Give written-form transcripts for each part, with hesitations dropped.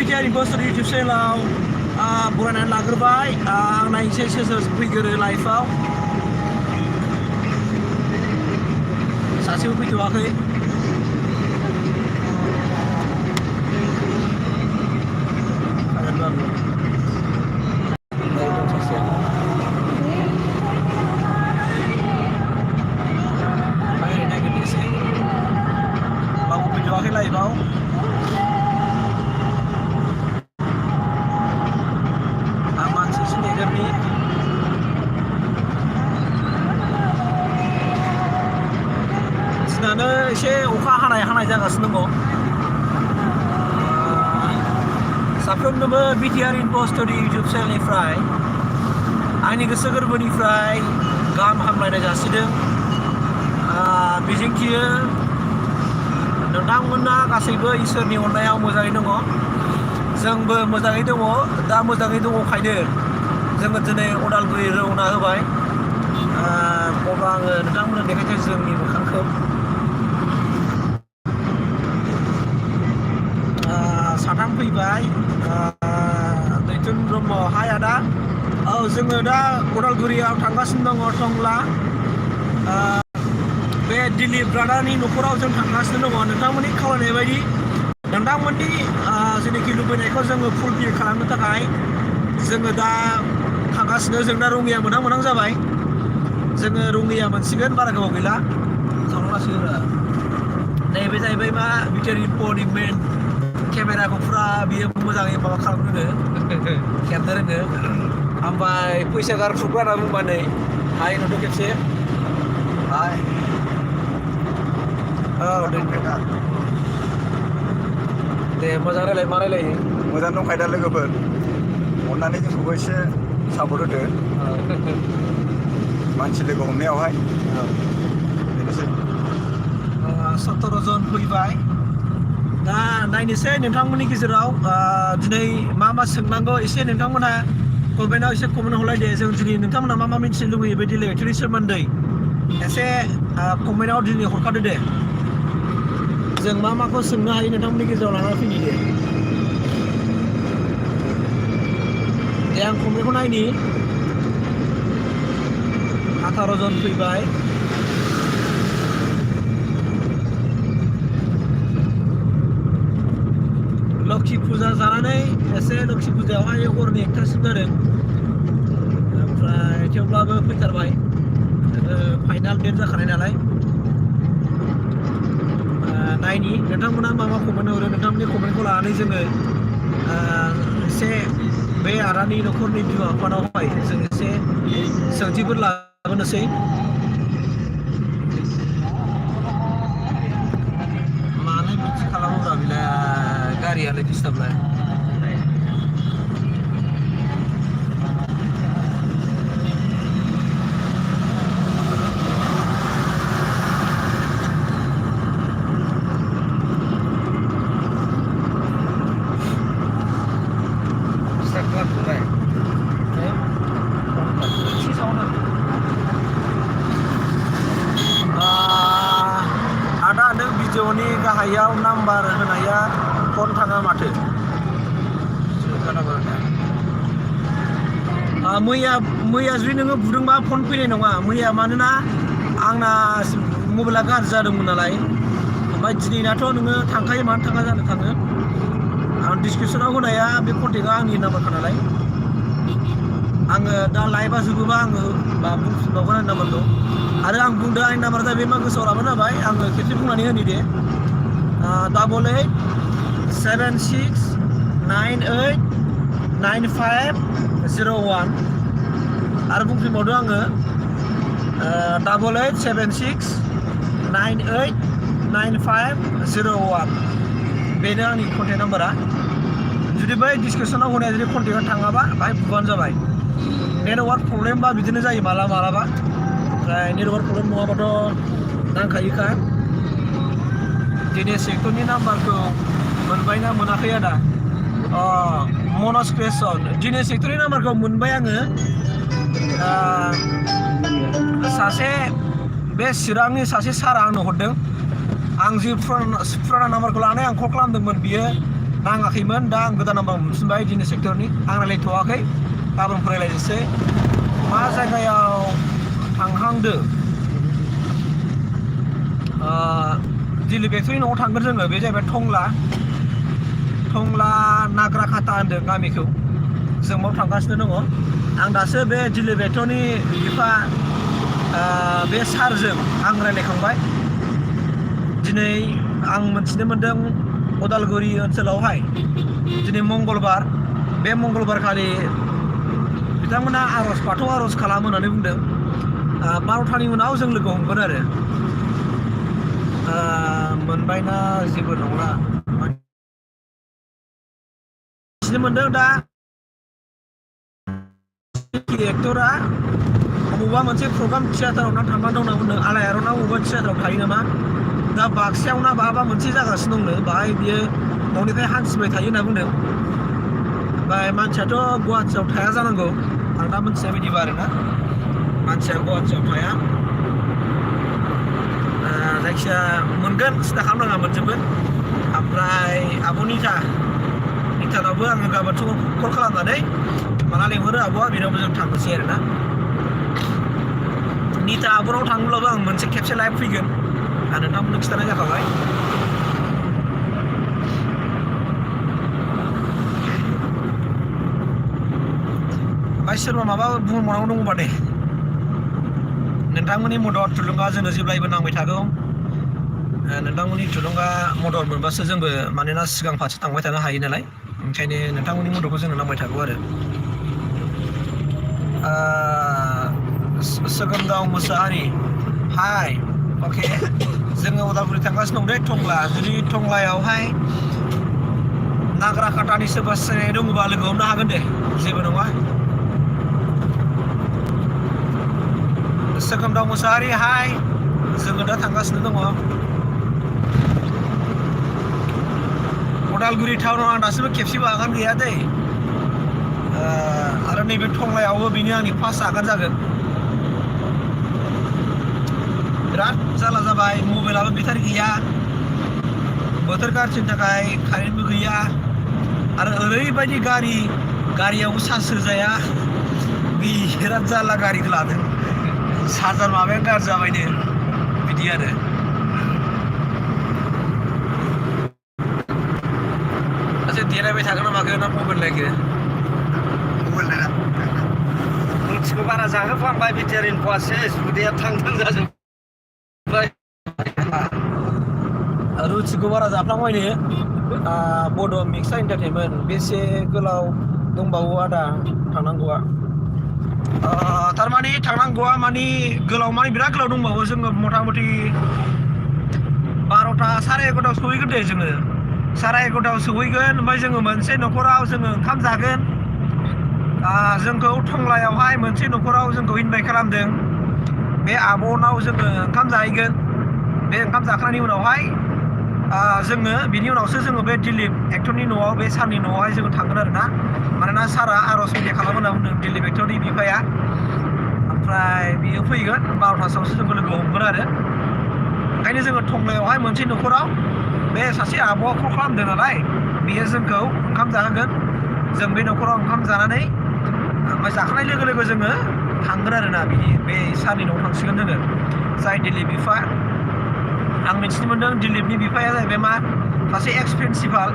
BTR Imposter YouTube channel beranan लाग्रोबाय आं नायनोसै सोर सोर फैगोरो लाइभआव सासेबो फैथ'वाखै लाइभआव आं मानसि सिनायगोरनि दिनानो एसे अखा हानाय जागासिनो दङ साफ्रोमनोबो BTR Imposter YouTube चेनेलनिफ्राय आंनि गोसो गोरबोनिफ्राय गाहाम हामलायनाय जासिदों मिजिंथियो नोंथांमोना गासैबो इसोरनि अननायाव मोजाङै दङ जोंबो मोजाङै दङ दा मोजाङै दङखायनो जोङो दिनै उदालगुरि रौना होबाय अब्ला आङो नोंथांमोननो देखायसै जोंनि मोखांखौ साथाम फैबाय दैथुन ब्रह्म हाय आदा औ जोङो दा उदालगुरियाव थांगासिनो दङ टंला बे दिलीप ब्रादारनि न'खराव जों थांगासिनो दङ नोंथांमोननि खावलायनाय बायदि नोंथांमोननि जेनाखि लुबैनायखौ जोङो फुलफिल खालामनो थाखाय जोङो दा थांगासिनो जों दा रङिया मोनहां जाबाय जोङो रङिया मोनसिगोन बारा गोबाव गैला थांगासिनो नैबे जाहैबाय मा BTR Impoनि मेन केमेराखौ फुरा बियो मोजाङै माबा खालामनो रोङो खेबनो रोङो ओमफ्राय फैसा गारथुबग्रा होनना बुंबा नै हाय नुदों खेबसे हाय औ दे मोजां रायलाय मा रायलायो मोजां दंखायो दा लोगोफोर अननानै जोंखौबो एसे सापर्ट होदो मानसि लोगो हमनायावहाय बेनोसै 17 जन फैबाय दा नायनोसै नोंथांमोननि गेजेराव दिनै मा सोंनांगौ एसे नोंथांमोनहा कमेन्टआव एसे कमेन्ट हरलायदे जों दिनै नोंथांमोना मा मिथिनो लुबैयो बे डिलेक्टरनि सोमोन्दै एसे कमेन्टआव दिनै हरखादो दे जों माखौ सोंनो हायो नोंथांमोननि गेजेराव लानानै फैनि दे आं कमेन्टखौ नायनि 18 जन फैबाय लक्ष्मी फुजा जानानै एसे लक्ष्मी फुजायावहाय हरनि 1टासिम जादों ओमफ्राय थेवब्लाबो फैथारबाय फाइनाल डेट जाखानाय नालाय नायनि नोंथांमोना मा कमेन्ट हरो नोंथांमोननि कमेन्टखौ लानानै जोङो एसे बे आदानि न'खरनि बिमा बिफानावहाय जों एसे सोंथिफोर लाबोनोसै मानो बिदि खालामोब्रा बेलाय गारियालाय डिस्टार्बलाय आदा नों भिडिअनि गाहायाव नाम्बार होनाया फन थाङा माथो मैया जुदि नोङो बुदोंबा फन फैनाय नङा मैया मानोना आंना मबाइला गाज्रि जादोंमोन नालाय ओमफ्राय दिनैनाथ' नोङो थांखायो मानो थाङा जानो थाङो आं डिसक्रिपसनाव होनाया बे कन्टेक्टआ आंनि नाम्बारखा नालाय आङो दा लाइभआ जोबोबा आङो बुंफिनबावगोन आंनि नाम्बारखौ आरो आं बुंदों आंनि नाम्बारा जाबाय मा गोसोआव लाबानो जाबाय आङो खेबसे बुंनानै होनि दे 8876989501 आरो बुंफिनबावदों आङो 8876989501 बेनो आंनि कन्टेक्ट नाम्बारा जुदि बै डिसक्रिपसनाव होनाया जुदि कन्टेक्टआ थाङाबा बाहाय बुबानो जाबाय नेटवार्क प्रब्लेमबा बिदिनो जायो मालाबा ओमफ्राय नेटवार्क प्रब्लेम नङाबाथ' नांखायोखा दिनै सेक्टरनि नाम्बारखौ मोनबायना मोनाखै आदा मनज क्रिएसन दिनै सेक्टरनि नाम्बारखौ मोनबाय आङो सासे बे चिरांनि सासे सारा आंनो हरदों आं जि फुराना नाम्बारखौ लानानै आं कल खालामदोंमोन बियो नाङाखैमोन दा आं गोदान नाम्बार मोनफिनबाय दिनै सेक्टरनि आं रायलायथ'वाखै गाबोन फरायलायनोसै मा जायगायाव थांहांदो दिल्ली बेक्ट'रि न'आव थांगोन जोङो बे जाहैबाय टंला नाग्राखाता होनदों गामिखौ जों बाव थांगासिनो दङ आं दासो बे दिल्ली बेक्ट'रिनि बिफा बे सारजों आं रायलायखांबाय दिनै आं मोनथिनो मोन्दों उदालगुरि ओनसोलावहाय दिनै मंगलबार बे मंगलबारखालि बिथांमोना बाथौ आर'ज खालामो होननानै बुंदों 12थानि उनाव जों लोगो हमगोन आरो मोनबायना जेबो नंला मिथिनो मोन्दों दा एक्टरा बबेबा मोनसे प्रग्राम थियेटाराव ना थांनानै दं होनना बुंदों आलायारनाव बबेबा थियेटाराव थायो नामा दा बाक्सायाव ना बहाबा मोनसे जागासिनो दंनो बाहाय बियो न'निफ्राय हान्थिबाय थायो होनना बुंदों ओमफ्राय मानसियाथ' गुवाहाटियाव थाया जानांगौ आं दा मोनथिनाय बायदिबा आरोना मानसिया गुवाहाटियाव थाया जायखिया मोनगोन सिन्था खालामनाङा मोनजोबगोन ओमफ्राय आब' नितानावबो आङो गाबोन कल खालामनानै माला लेंहरो आब'आ बेनावबो जों थांनोसै आरोना निता आब'नाव थाङोब्लाबो आं मोनसे खेबसे लाइभ फैगोन आं नोंथांमोननो खिन्थानाय जाखाबाय ओमफ्राय सोरबा माबा बुंबावनांगौ दङबा दे नोंथांमोननि मदद थुलुंगा जोंनो जेब्लायबो नांबाय थागौ नोंथांमोननि थुलुंगा मदद मोनबासो जोंबो मानोना सिगां फारसे थांबाय थानो हायो नालाय ओंखायनो नोंथांमोननि मददखौ जोंनो नांबाय थागौ आरो सोगोमदाव मुसाहारि हाय अके जोङो उदालगुरि थांगासिनो दं दे टंला जुदि टंलायावहाय नाग्राखातानि सोरबा सिनायनाय दङबा लोगो हमनो हागोन दे जेबो नङा सोगोमदाव मुसाहारि हाय जोङो दा थांगासिनो दङ उदालगुरि टाउनाव आं दासिमबो खेबसेबो आगान गैया दै आरो नैबे टंलायावबो बेनो आंनि फार्स्ट आगान जागोन बिराद जारला जाबाय मबाइलाबो बेटारि गैया बोथोर गाज्रिनि थाखाय कारेन्टबो गैया आरो ओरैबायदि गारियावबो चार्ज होजाया बिराद जारला गारिखौ लादों चार्जार माबाया गाज्रि जाबायनो बिदि आरो देरायबाय थागोन ना मागोन ना मबाइल नायगो रुटिखौ बारा जाहोफ्लांबाय बेटारिनि फवासे उदैया थां जाजोब्बाय रुटिखौ बारा जाफ्लांबायनो बड' मिक्सा एन्टारटेनमेन्ट बेसे गोलाव दंबावो आदा थांनांगौआ थारमाने थांनांगौआ माने गोलाव माने बिराद गोलाव दंबावो जोङो मथा मथि 12टा साराय 11टायाव सहैगोन दे जोङो साराय 11टायाव सहैगोन ओमफ्राय जोङो मोनसे न'खराव जोङो ओंखाम जागोन जोंखौ टंलायावहाय मोनसे न'खराव जोंखौ इनभाइट खालामदों बे आब'नाव जोङो ओंखाम जाहैगोन बे ओंखाम जाखांनायनि उनावहाय जोङो बिनि उनावसो जोङो बे दिलीप एक्टरनि न'आव बे सारनि न'आवहाय जोङो थांगोन आरोना मानोना सारा आर'ज मेथाइ खालामो होनना बुंदों दिलीप एक्टरनि बिफाया ओमफ्राय बियो फैगोन 12टासोआवसो जोंखौ लोगो हमगोन आरो ओंखायनो जोङो टंलायावहाय मोनसे न'खराव बे सासे आब'आ कल खालामदों नालाय बियो जोंखौ ओंखाम जाहोगोन जों बे न'खराव ओंखाम जानानै ओमफ्राय जाखांनाय लोगो लोगो जोङो थांगोन आरोना बे सारनि न'आव थांसिगोन जोङो जाय दिलीप बिफा आं मिथिनो मोन्दों दिलीपनि बिफाया जाहैबाय मा सासे एक्स प्रिन्सिपाल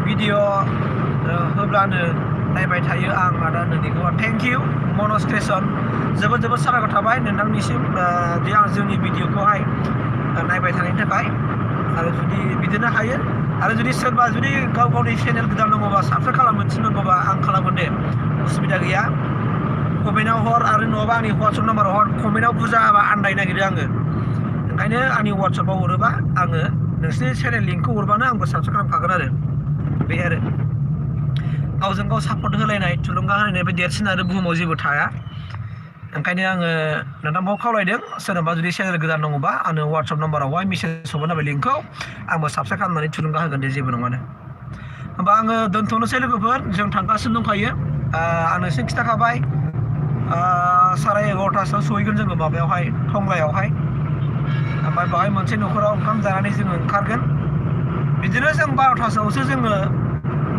भिडिअ होब्लानो नायबाय थायो आं आदा नोंनिखौ थेंक इउ मनज क्रिएसन जोबोद साबायखर थाबाय नोंथांनिसिम दि आं जोंनि भिडिअखौहाय नायबाय थानायनि थाखाय आरो जुदि बिदिनो हायो आरो जुदि सोरबा जुदि गाव गावनि चेनेल गोदान दङबा साबस्क्राइब खालामनो थिननांगौबा आं खालामगोन दे उसुबिदा गैया कमेन्टआव हर आरो नङाबा आंनि वाट्सएप नाम्बाराव हर कमेन्टआव बुरजा हाबा आन्दायनो नागिरो आङो ओंखायनो आंनि वाट्सएपआव हरोबा आङो नोंसिनि चेनेल लिंकखौ हरबानो आंबो साबस्क्राइब खालामखागोन आरो बे आरो गावजों गाव सापर्ट होलायनाय थुलुंगा होलायनाय बे देरसिन आरो बुहुमाव जेबो थाया ओंखायनो आङो नोंथांखौ खावलायदों सोरनोबा जुदि चेनेल गोदान दङबा आंनो वाट्सएप नाम्बारावहाय मेसेज हरबानो जाबाय लिंकखौ आंबो साबस्क्राइब खालामनानै थुलुंगा होगोन दे जेबो नङानो होमबा आङो दोनथ'नोसै लोगोफोर जों थांगासिनो दंखायो आं नोंसिनो खिन्थाखाबाय साराय 11टासोआव सहैगोन जोङो माबायावहाय टंलायावहाय ओमफ्राय बाहाय मोनसे न'खराव ओंखाम जानानै जोङो ओंखारगोन बिदिनो जों 12थासोआवसो जोङो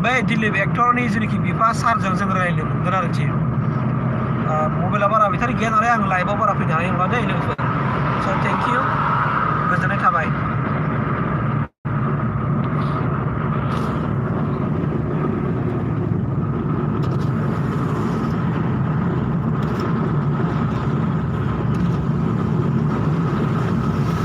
बै दिलीप एक्टरनि जेनाखि बिफा सारजों जों रायज्लायनो मोनगोन आरोखि मबाइला बारा बेटारि गैया नालाय आं लाइभआव बारा फैनो हानाय नंला दै लोगोफोर स' थेंक इउ गोजोननाय थाबाय